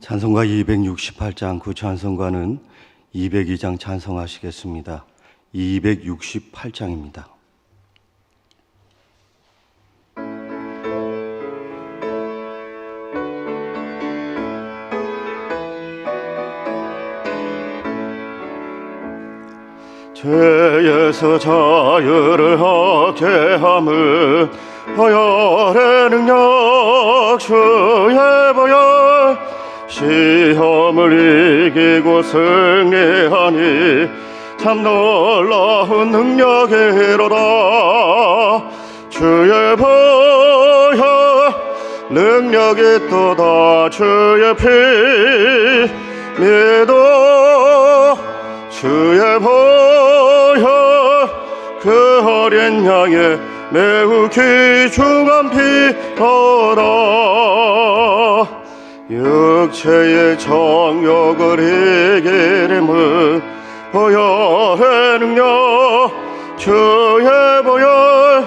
찬송가 268장, 그 찬송가는 202장 찬송하시겠습니다. 268장입니다. 죄에서 자유를 얻게 함을 보혈의 능력 주의 보혈 시험을 이기고 승리하니 참 놀라운 능력이로다. 주의 보혈 능력이 또다. 주의 피 믿어. 주의 보혈 그 어린 양의 매우 귀중한 피로다. 육체의 정욕을 이기림은 보혈의 능력 주의 보혈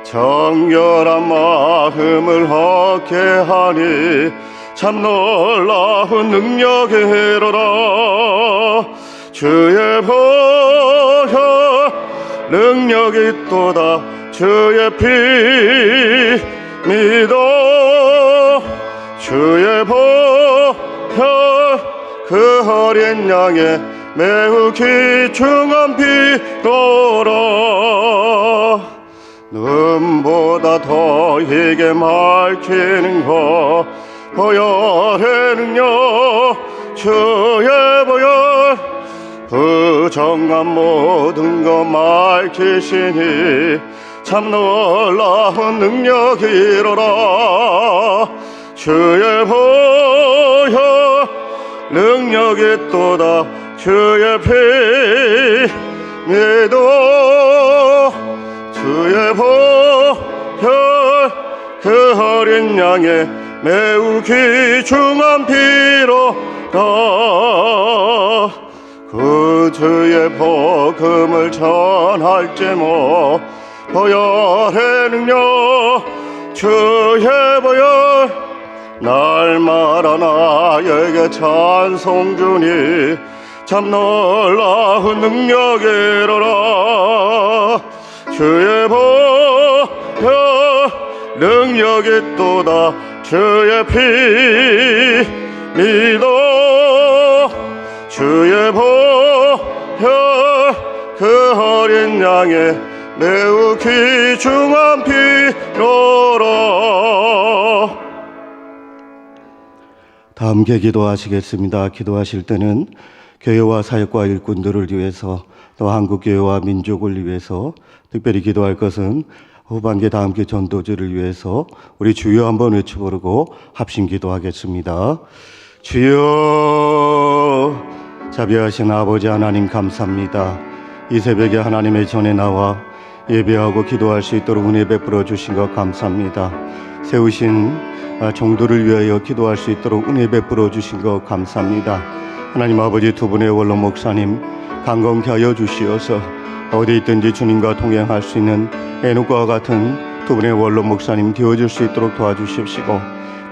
정결한 마음을 얻게 하니 참 놀라운 능력이로다. 주의 보혈 능력이 또다. 주의 피 믿어. 주의 보혈 그 어린 양의 매우 귀중한 피로라. 눈보다 더 희게 밝히는 것 보혈의 능력 주의 보혈 부정한 모든 것 밝히시니 참 놀라운 능력이로라. 주의 보혈 능력이 또다. 주의 피 믿어. 주의 보혈 그 어린 양의 매우 귀중한 피로라. 그 주의 복음을 전할지 뭐 보혈의 능력 주의 보혈 날마다 나에게 찬송 주니 참 놀라운 능력이로라. 주의 보혈 능력이 또다. 주의 피 믿어. 주의 보혈 그 어린 양의 매우 귀중한 피로라. 다 함께 기도하시겠습니다. 기도하실 때는 교회와 사역과 일꾼들을 위해서 또 한국교회와 민족을 위해서 특별히 기도할 것은 후반기 다 함께 전도지를 위해서 우리 주여 한번 외쳐부르고 합심 기도하겠습니다. 주여 자비하신 아버지 하나님 감사합니다. 이 새벽에 하나님의 전에 나와 예배하고 기도할 수 있도록 은혜 베풀어 주신 것 감사합니다. 세우신 종도를 위하여 기도할 수 있도록 은혜 베풀어 주신 것 감사합니다. 하나님 아버지 두 분의 원로 목사님 강건케 하여 주시어서 어디 있든지 주님과 동행할 수 있는 에녹과 같은 두 분의 원로 목사님 되어줄 수 있도록 도와주십시고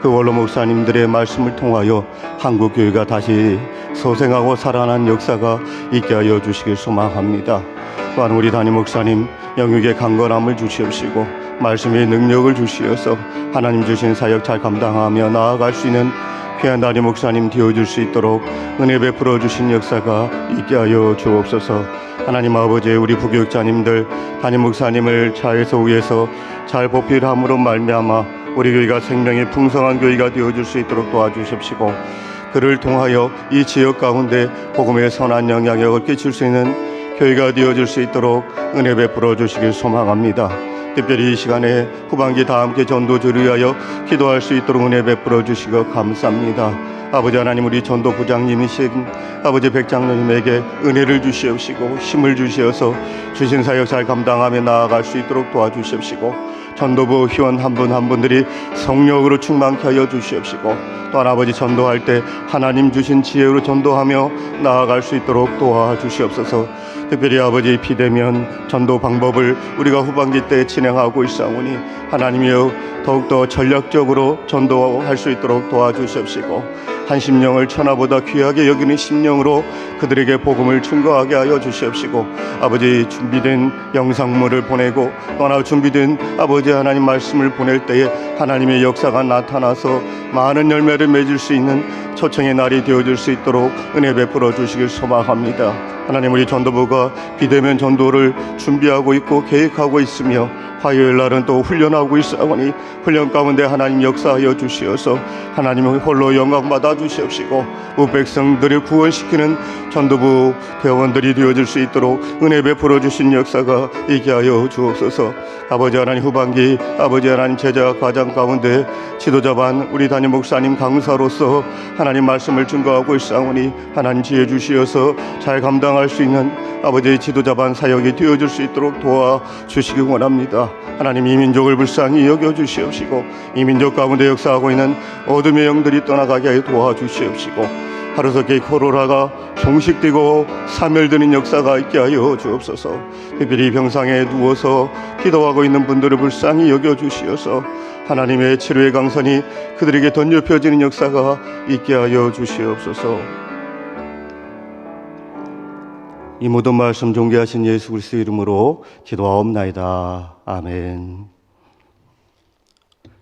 그 원로 목사님들의 말씀을 통하여 한국교회가 다시 소생하고 살아난 역사가 있게 하여 주시길 소망합니다. 또한 우리 담임 목사님 영육의 강건함을 주시옵시고 말씀의 능력을 주시어서 하나님 주신 사역 잘 감당하며 나아갈 수 있는 귀한 담임 목사님 되어줄 수 있도록 은혜 베풀어 주신 역사가 있게 하여 주옵소서. 하나님 아버지 우리 부교육자님들 담임 목사님을 차에서 위해서 잘 보필함으로 말미암아 우리 교회가 생명의 풍성한 교회가 되어줄 수 있도록 도와주십시고 그를 통하여 이 지역 가운데 복음의 선한 영향력을 끼칠 수 있는 교회가 되어줄 수 있도록 은혜 베풀어 주시길 소망합니다. 특별히 이 시간에 후반기 다 함께 전도주를 위하여 기도할 수 있도록 은혜 베풀어 주시고 감사합니다. 아버지 하나님 우리 전도부장님이신 아버지 백장로님에게 은혜를 주시옵시고 힘을 주시어서 주신 사역 잘 감당하며 나아갈 수 있도록 도와주십시고 전도부 회원 한 분 한 분들이 성령으로 충만케 하여 주시옵시고 또한 아버지 전도할 때 하나님 주신 지혜로 전도하며 나아갈 수 있도록 도와주시옵소서. 특별히 아버지 비대면 전도 방법을 우리가 후반기 때 진행하고 있사오니 하나님이여 더욱더 전략적으로 전도할 수 있도록 도와주시옵시고 한 심령을 천하보다 귀하게 여기는 심령으로 그들에게 복음을 증거하게 하여 주시옵시고 아버지 준비된 영상물을 보내고 또나 준비된 아버지 하나님 말씀을 보낼 때에 하나님의 역사가 나타나서 많은 열매를 맺을 수 있는 초청의 날이 되어줄 수 있도록 은혜 베풀어 주시길 소망합니다. 하나님, 우리 전도부가 비대면 전도를 준비하고 있고 계획하고 있으며 화요일 날은 또 훈련하고 있사오니 훈련 가운데 하나님 역사하여 주시어서 하나님의 홀로 영광 받아 주시옵시고 우백성들을 구원시키는 전도부 대원들이 되어줄 수 있도록 은혜 베풀어 주신 역사가 있게 하여 주옵소서. 아버지 하나님, 후반기 아버지 하나님 제자 과정 가운데 지도자반 우리 담임 목사님 강사로서 하나님 말씀을 증거하고 있사오니 하나님 지혜 주시어서 잘 감당할 수 있는 아버지의 지도자반 사역이 되어줄 수 있도록 도와주시기 원합니다. 하나님, 이 민족을 불쌍히 여겨주시옵시고 이 민족 가운데 역사하고 있는 어둠의 영들이 떠나가게 하여 도와주시옵시고 하루속히 코로나가 종식되고 사멸되는 역사가 있게 하여 주옵소서. 특별히 병상에 누워서 기도하고 있는 분들을 불쌍히 여겨주시어서 하나님의 치료의 강선이 그들에게 던져펴지는 역사가 있게 하여 주시옵소서. 이 모든 말씀 존귀하신 예수 그리스도의 이름으로 기도하옵나이다. 아멘.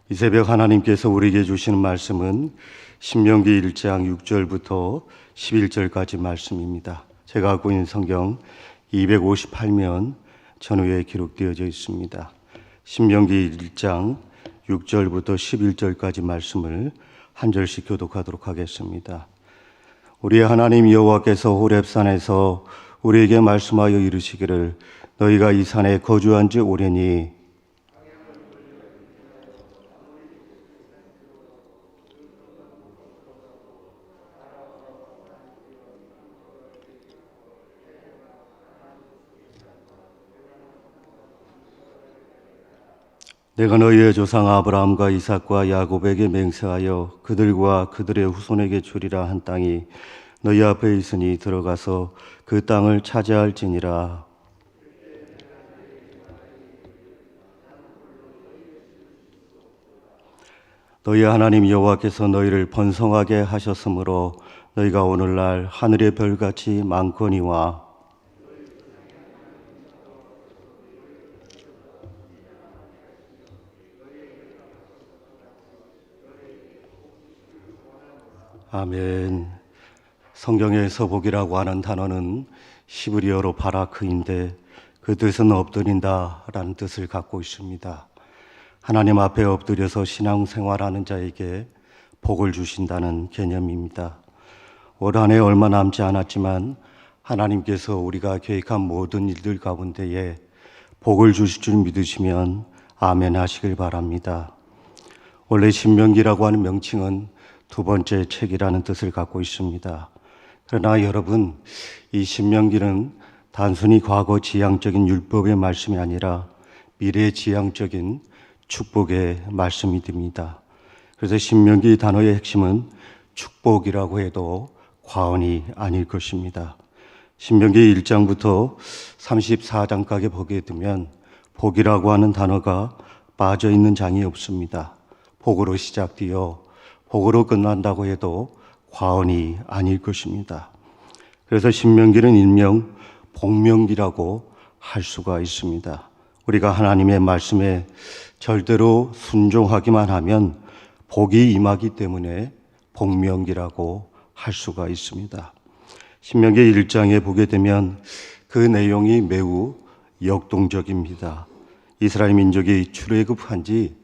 이 새벽 하나님께서 우리에게 주시는 말씀은 신명기 1장 6절부터 11절까지 말씀입니다. 제가 갖고 있는 성경 258면 전후에 기록되어져 있습니다. 신명기 1장 6절부터 11절까지 말씀을 한 절씩 교독하도록 하겠습니다. 우리의 하나님 여호와께서 호렙산에서 우리에게 말씀하여 이르시기를 너희가 이 산에 거주한 지 오래니 내가 너희의 조상 아브라함과 이삭과 야곱에게 맹세하여 그들과 그들의 후손에게 주리라 한 땅이 너희 앞에 있으니 들어가서 그 땅을 차지할지니라. 너희 하나님 여호와께서 너희를 번성하게 하셨으므로 너희가 오늘날 하늘의 별같이 많거니와 아멘. 성경에서 복이라고 하는 단어는 히브리어로 바라크인데 그 뜻은 엎드린다 라는 뜻을 갖고 있습니다. 하나님 앞에 엎드려서 신앙생활하는 자에게 복을 주신다는 개념입니다. 올 한 해 얼마 남지 않았지만 하나님께서 우리가 계획한 모든 일들 가운데에 복을 주실 줄 믿으시면 아멘 하시길 바랍니다. 원래 신명기라고 하는 명칭은 두 번째 책이라는 뜻을 갖고 있습니다. 그러나 여러분, 이 신명기는 단순히 과거 지향적인 율법의 말씀이 아니라 미래 지향적인 축복의 말씀이 됩니다. 그래서 신명기 단어의 핵심은 축복이라고 해도 과언이 아닐 것입니다. 신명기 1장부터 34장까지 보게 되면 복이라고 하는 단어가 빠져 있는 장이 없습니다. 복으로 시작되어 복으로 끝난다고 해도 과언이 아닐 것입니다. 그래서 신명기는 일명 복명기라고 할 수가 있습니다. 우리가 하나님의 말씀에 절대로 순종하기만 하면 복이 임하기 때문에 복명기라고 할 수가 있습니다. 신명기 1장에 보게 되면 그 내용이 매우 역동적입니다. 이스라엘 민족이 출애굽한 지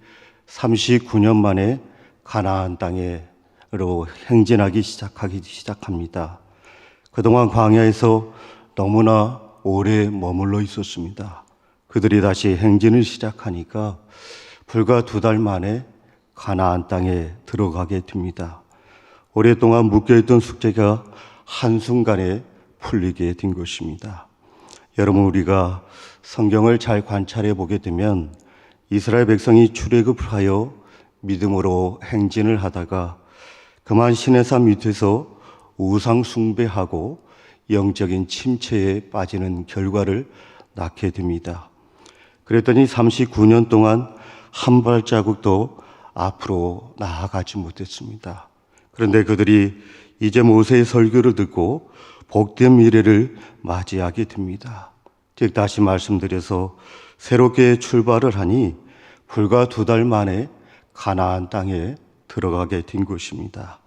39년 만에 가나안 땅으로 행진하기 시작합니다. 그동안 광야에서 너무나 오래 머물러 있었습니다. 그들이 다시 행진을 시작하니까 불과 2달 만에 가나안 땅에 들어가게 됩니다. 오랫동안 묶여있던 숙제가 한순간에 풀리게 된 것입니다. 여러분, 우리가 성경을 잘 관찰해 보게 되면 이스라엘 백성이 출애굽을 하여 믿음으로 행진을 하다가 그만 시내산 밑에서 우상 숭배하고 영적인 침체에 빠지는 결과를 낳게 됩니다. 그랬더니 39년 동안 한 발자국도 앞으로 나아가지 못했습니다. 그런데 그들이 이제 모세의 설교를 듣고 복된 미래를 맞이하게 됩니다. 즉 다시 말씀드려서 새롭게 출발을 하니 불과 2달 만에 가나안 땅에 들어가게 된 것입니다.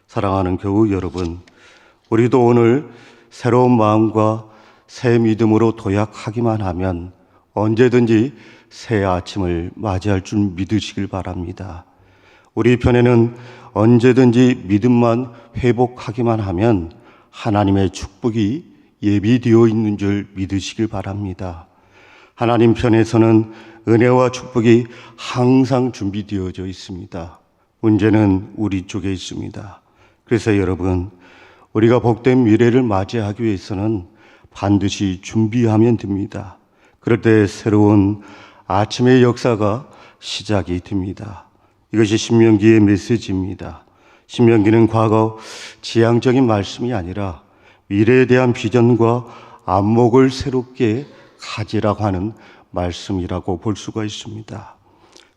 사랑하는 교우 여러분, 우리도 오늘 새로운 마음과 새 믿음으로 도약하기만 하면 언제든지 새 아침을 맞이할 줄 믿으시길 바랍니다. 우리 편에는 언제든지 믿음만 회복하기만 하면 하나님의 축복이 예비되어 있는 줄 믿으시길 바랍니다. 하나님 편에서는 은혜와 축복이 항상 준비되어져 있습니다. 문제는 우리 쪽에 있습니다. 그래서 여러분, 우리가 복된 미래를 맞이하기 위해서는 반드시 준비하면 됩니다. 그럴 때 새로운 아침의 역사가 시작이 됩니다. 이것이 신명기의 메시지입니다. 신명기는 과거 지향적인 말씀이 아니라 미래에 대한 비전과 안목을 새롭게 가지라고 하는 말씀이라고 볼 수가 있습니다.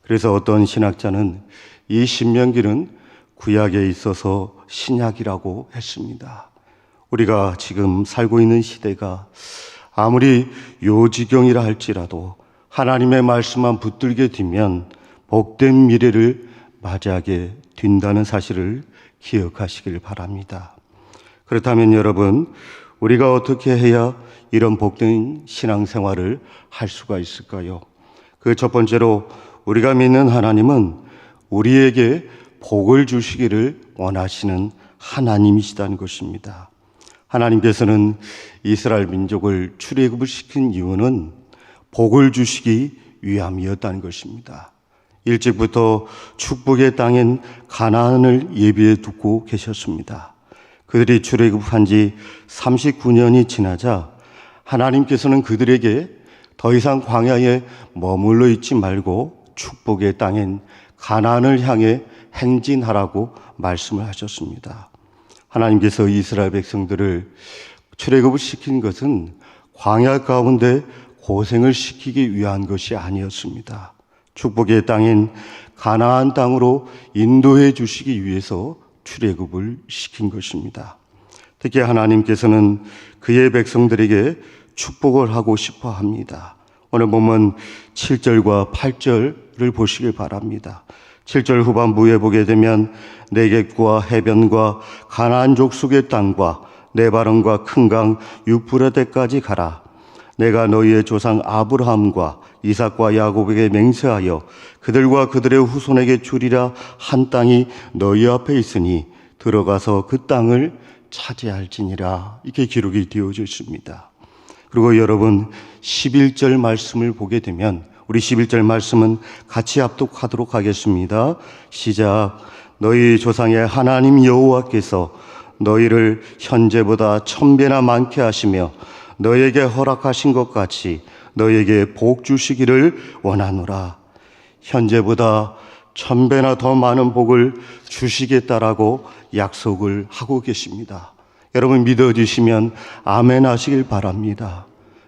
그래서 어떤 신학자는 이 신명기는 구약에 있어서 신약이라고 했습니다. 우리가 지금 살고 있는 시대가 아무리 요지경이라 할지라도 하나님의 말씀만 붙들게 되면 복된 미래를 맞이하게 된다는 사실을 기억하시길 바랍니다. 그렇다면 여러분, 우리가 어떻게 해야 이런 복된 신앙생활을 할 수가 있을까요? 그 첫 번째로 우리가 믿는 하나님은 우리에게 복을 주시기를 원하시는 하나님이시다는 것입니다. 하나님께서는 이스라엘 민족을 출애굽을 시킨 이유는 복을 주시기 위함이었다는 것입니다. 일찍부터 축복의 땅인 가나안을 예비해 두고 계셨습니다. 그들이 출애굽한 지 39년이 지나자 하나님께서는 그들에게 더 이상 광야에 머물러 있지 말고 축복의 땅인 가나안을 향해 행진하라고 말씀을 하셨습니다. 하나님께서 이스라엘 백성들을 출애굽을 시킨 것은 광야 가운데 고생을 시키기 위한 것이 아니었습니다. 축복의 땅인 가나안 땅으로 인도해 주시기 위해서 출애굽을 시킨 것입니다. 특히 하나님께서는 그의 백성들에게 축복을 하고 싶어 합니다. 오늘 보면 7절과 8절을 보시길 바랍니다. 7절 후반부에 보게 되면 네겝과 해변과 가나안 족속의 땅과 네바론과 큰 강 유프라데까지 가라. 내가 너희의 조상 아브라함과 이삭과 야곱에게 맹세하여 그들과 그들의 후손에게 주리라 한 땅이 너희 앞에 있으니 들어가서 그 땅을 차지할지니라. 이렇게 기록이 되어져 있습니다. 그리고 여러분 11절 말씀을 보게 되면 우리 11절 말씀은 같이 합독하도록 하겠습니다. 시작. 너희 조상의 하나님 여호와께서 너희를 현재보다 1000배나 많게 하시며 너희에게 허락하신 것 같이 너희에게 복 주시기를 원하노라. 현재보다 1000배나 더 많은 복을 주시겠다라고 약속을 하고 계십니다. 여러분 믿어주시면 아멘 하시길 바랍니다.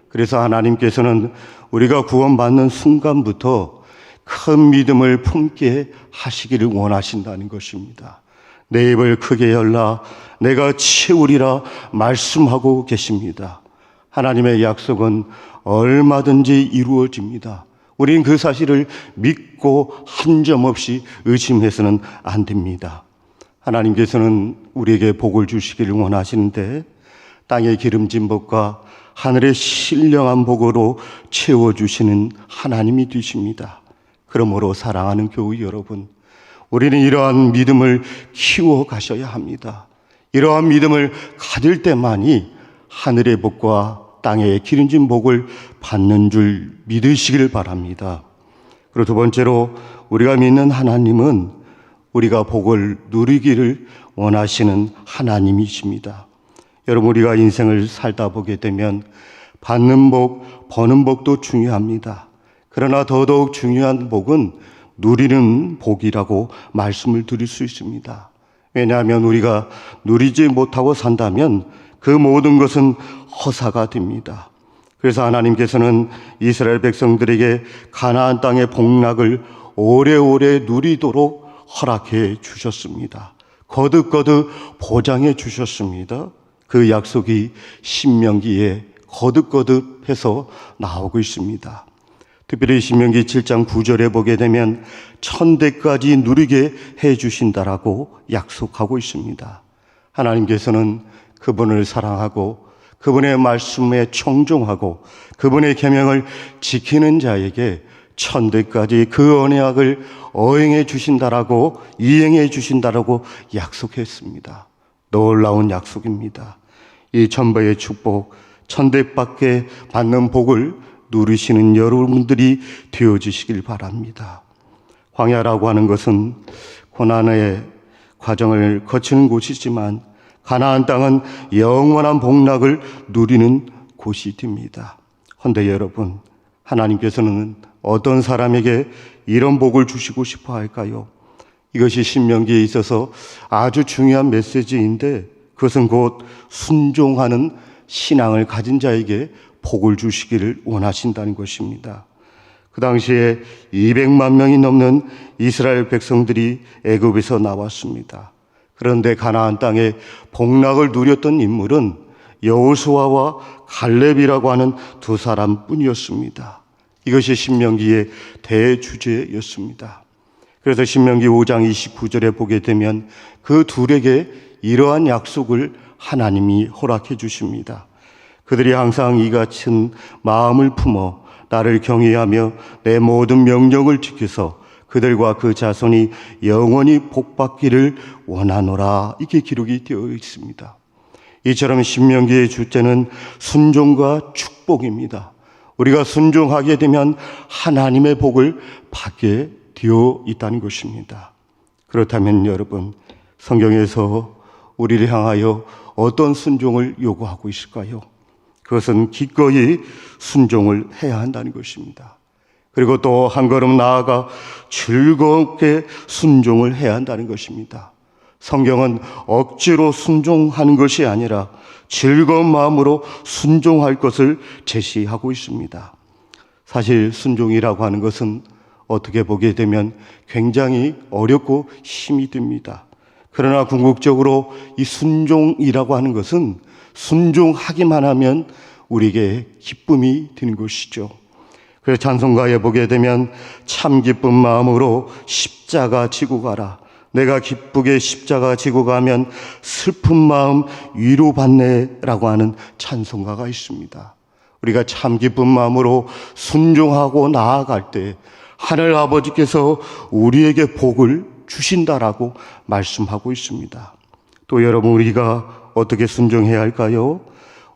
그래서 하나님께서는 우리가 구원받는 순간부터 큰 믿음을 품게 하시기를 원하신다는 것입니다. 내 입을 크게 열라 내가 채우리라 말씀하고 계십니다. 하나님의 약속은 얼마든지 이루어집니다. 우리는 그 사실을 믿고 한 점 없이 의심해서는 안 됩니다. 하나님께서는 우리에게 복을 주시기를 원하시는데 땅의 기름진 복과 하늘의 신령한 복으로 채워주시는 하나님이 되십니다. 그러므로 사랑하는 교우 여러분, 우리는 이러한 믿음을 키워 가셔야 합니다. 이러한 믿음을 가질 때만이 하늘의 복과 땅의 기름진 복을 받는 줄 믿으시길 바랍니다. 그리고 두 번째로 우리가 믿는 하나님은 우리가 복을 누리기를 원하시는 하나님이십니다. 여러분 우리가 인생을 살다 보게 되면 받는 복, 버는 복도 중요합니다. 그러나 더더욱 중요한 복은 누리는 복이라고 말씀을 드릴 수 있습니다. 왜냐하면 우리가 누리지 못하고 산다면 그 모든 것은 허사가 됩니다. 그래서 하나님께서는 이스라엘 백성들에게 가나안 땅의 복락을 오래오래 누리도록 허락해 주셨습니다. 거듭거듭 보장해 주셨습니다. 그 약속이 신명기에 거듭거듭해서 나오고 있습니다. 특별히 신명기 7장 9절에 보게 되면 천대까지 누리게 해 주신다라고 약속하고 있습니다. 하나님께서는 그분을 사랑하고 그분의 말씀에 청종하고 그분의 계명을 지키는 자에게 천대까지 그 언약을 어행해 주신다라고 이행해 주신다라고 약속했습니다. 놀라운 약속입니다. 이 천배의 축복, 천대받게 받는 복을 누리시는 여러분들이 되어주시길 바랍니다. 광야라고 하는 것은 고난의 과정을 거치는 곳이지만 가나안 땅은 영원한 복락을 누리는 곳이 됩니다. 그런데 여러분, 하나님께서는 어떤 사람에게 이런 복을 주시고 싶어 할까요? 이것이 신명기에 있어서 아주 중요한 메시지인데 그것은 곧 순종하는 신앙을 가진 자에게 복을 주시기를 원하신다는 것입니다. 그 당시에 200만 명이 넘는 이스라엘 백성들이 애굽에서 나왔습니다. 그런데 가나안 땅에 복락을 누렸던 인물은 여호수아와 갈렙이라고 하는 두 사람뿐이었습니다. 이것이 신명기의 대주제였습니다. 그래서 신명기 5장 29절에 보게 되면 그 둘에게 이러한 약속을 하나님이 허락해 주십니다. 그들이 항상 이 같은 마음을 품어 나를 경외하며 내 모든 명령을 지켜서 그들과 그 자손이 영원히 복받기를 원하노라. 이게 기록이 되어 있습니다. 이처럼 신명기의 주제는 순종과 축복입니다. 우리가 순종하게 되면 하나님의 복을 받게 되어 있다는 것입니다. 그렇다면 여러분, 성경에서 우리를 향하여 어떤 순종을 요구하고 있을까요? 그것은 기꺼이 순종을 해야 한다는 것입니다. 그리고 또 한 걸음 나아가 즐겁게 순종을 해야 한다는 것입니다. 성경은 억지로 순종하는 것이 아니라 즐거운 마음으로 순종할 것을 제시하고 있습니다. 사실 순종이라고 하는 것은 어떻게 보게 되면 굉장히 어렵고 힘이 듭니다. 그러나 궁극적으로 이 순종이라고 하는 것은 순종하기만 하면 우리에게 기쁨이 드는 것이죠. 그래서 찬송가에 보게 되면 참 기쁜 마음으로 십자가 지고 가라. 내가 기쁘게 십자가 지고 가면 슬픈 마음 위로받네 라고 하는 찬송가가 있습니다. 우리가 참 기쁜 마음으로 순종하고 나아갈 때 하늘 아버지께서 우리에게 복을 주신다라고 말씀하고 있습니다. 또 여러분, 우리가 어떻게 순종해야 할까요?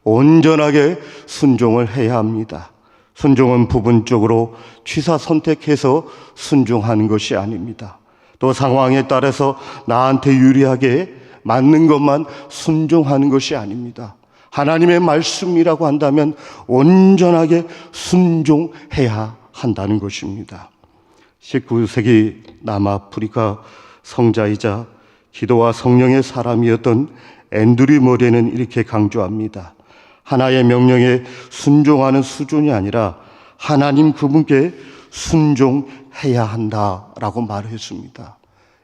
온전하게 순종을 해야 합니다. 순종은 부분적으로 취사 선택해서 순종하는 것이 아닙니다. 또 상황에 따라서 나한테 유리하게 맞는 것만 순종하는 것이 아닙니다. 하나님의 말씀이라고 한다면 온전하게 순종해야 한다는 것입니다. 19세기 남아프리카 성자이자 기도와 성령의 사람이었던 앤드류 머레는 이렇게 강조합니다. 하나의 명령에 순종하는 수준이 아니라 하나님 그분께 순종해야 한다라고 말했습니다.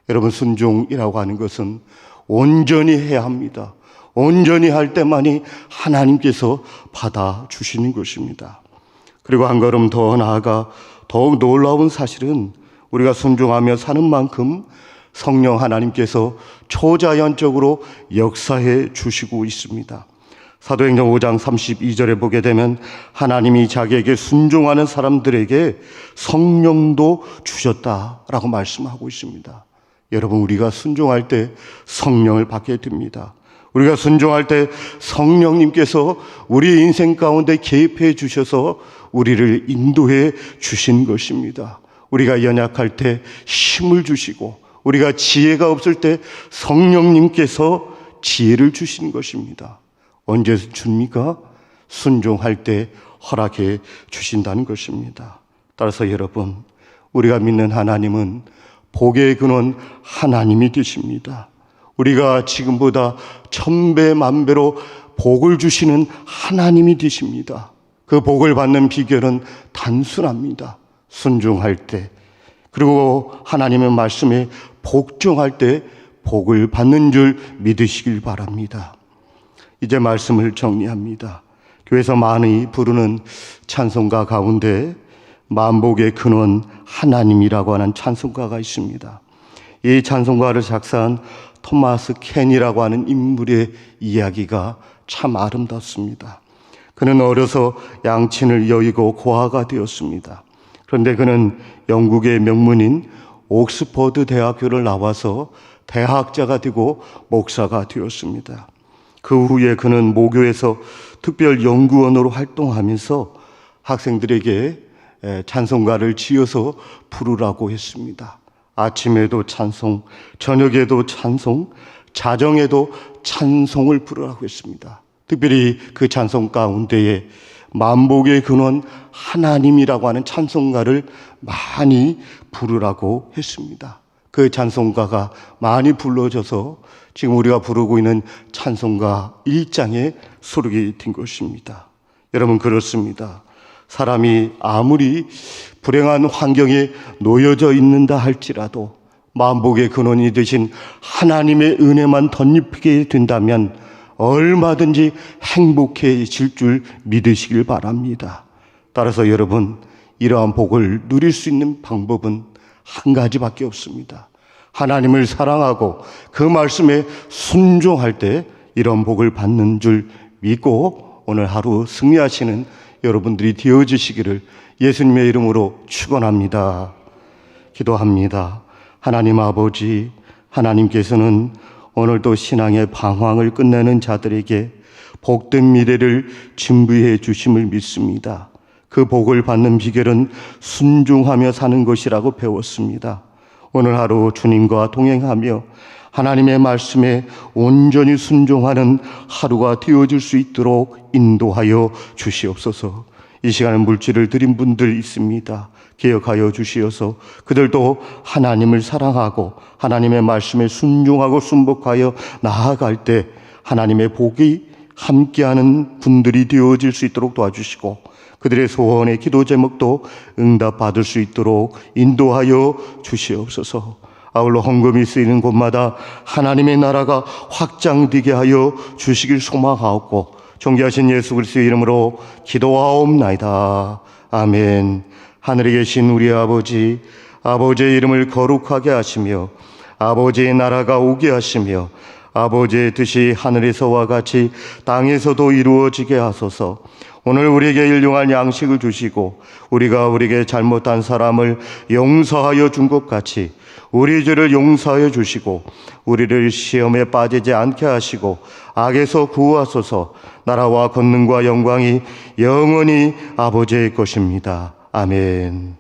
여러분, 순종이라고 하는 것은 온전히 해야 합니다. 온전히 할 때만이 하나님께서 받아주시는 것입니다. 그리고 한 걸음 더 나아가 더욱 놀라운 사실은 우리가 순종하며 사는 만큼 성령 하나님께서 초자연적으로 역사해 주시고 있습니다. 사도행전 5장 32절에 보게 되면 하나님이 자기에게 순종하는 사람들에게 성령도 주셨다라고 말씀하고 있습니다. 여러분, 우리가 순종할 때 성령을 받게 됩니다. 우리가 순종할 때 성령님께서 우리 인생 가운데 개입해 주셔서 우리를 인도해 주신 것입니다. 우리가 연약할 때 힘을 주시고 우리가 지혜가 없을 때 성령님께서 지혜를 주신 것입니다. 언제 줍니까? 순종할 때 허락해 주신다는 것입니다. 따라서 여러분, 우리가 믿는 하나님은 복의 근원 하나님이 되십니다. 우리가 지금보다 1000배 만배로 복을 주시는 하나님이 되십니다. 그 복을 받는 비결은 단순합니다. 순종할 때, 그리고 하나님의 말씀에 복종할 때 복을 받는 줄 믿으시길 바랍니다. 이제 말씀을 정리합니다. 교회에서 많이 부르는 찬송가 가운데 만복의 근원 하나님이라고 하는 찬송가가 있습니다. 이 찬송가를 작사한 토마스 켄이라고 하는 인물의 이야기가 참 아름답습니다. 그는 어려서 양친을 여의고 고아가 되었습니다. 그런데 그는 영국의 명문인 옥스퍼드 대학교를 나와서 대학자가 되고 목사가 되었습니다. 그 후에 그는 모교에서 특별 연구원으로 활동하면서 학생들에게 찬송가를 지어서 부르라고 했습니다. 아침에도 찬송, 저녁에도 찬송, 자정에도 찬송을 부르라고 했습니다. 특별히 그 찬송 가운데에 만복의 근원 하나님이라고 하는 찬송가를 많이 부르라고 했습니다. 그 찬송가가 많이 불러져서 지금 우리가 부르고 있는 찬송가 1장에 수록이 된 것입니다. 여러분, 그렇습니다. 사람이 아무리 불행한 환경에 놓여져 있는다 할지라도 만복의 근원이 되신 하나님의 은혜만 덧입히게 된다면 얼마든지 행복해질 줄 믿으시길 바랍니다. 따라서 여러분, 이러한 복을 누릴 수 있는 방법은 한 가지밖에 없습니다. 하나님을 사랑하고 그 말씀에 순종할 때 이런 복을 받는 줄 믿고 오늘 하루 승리하시는 여러분들이 되어주시기를 예수님의 이름으로 축원합니다. 기도합니다. 하나님 아버지, 하나님께서는 오늘도 신앙의 방황을 끝내는 자들에게 복된 미래를 준비해 주심을 믿습니다. 그 복을 받는 비결은 순종하며 사는 것이라고 배웠습니다. 오늘 하루 주님과 동행하며 하나님의 말씀에 온전히 순종하는 하루가 되어질 수 있도록 인도하여 주시옵소서. 이 시간에 물질을 드린 분들 있습니다. 기억하여 주시어서 그들도 하나님을 사랑하고 하나님의 말씀에 순종하고 순복하여 나아갈 때 하나님의 복이 함께하는 분들이 되어질 수 있도록 도와주시고 그들의 소원의 기도 제목도 응답받을 수 있도록 인도하여 주시옵소서. 아울러 헌금이 쓰이는 곳마다 하나님의 나라가 확장되게 하여 주시길 소망하옵고 존귀하신 예수 그리스도의 이름으로 기도하옵나이다. 아멘. 하늘에 계신 우리 아버지, 아버지의 이름을 거룩하게 하시며 아버지의 나라가 오게 하시며 아버지의 뜻이 하늘에서와 같이 땅에서도 이루어지게 하소서. 오늘 우리에게 일용할 양식을 주시고 우리가 우리에게 잘못한 사람을 용서하여 준 것 같이 우리 죄를 용서하여 주시고 우리를 시험에 빠지지 않게 하시고 악에서 구하소서. 나라와 권능과 영광이 영원히 아버지의 것입니다. 아멘.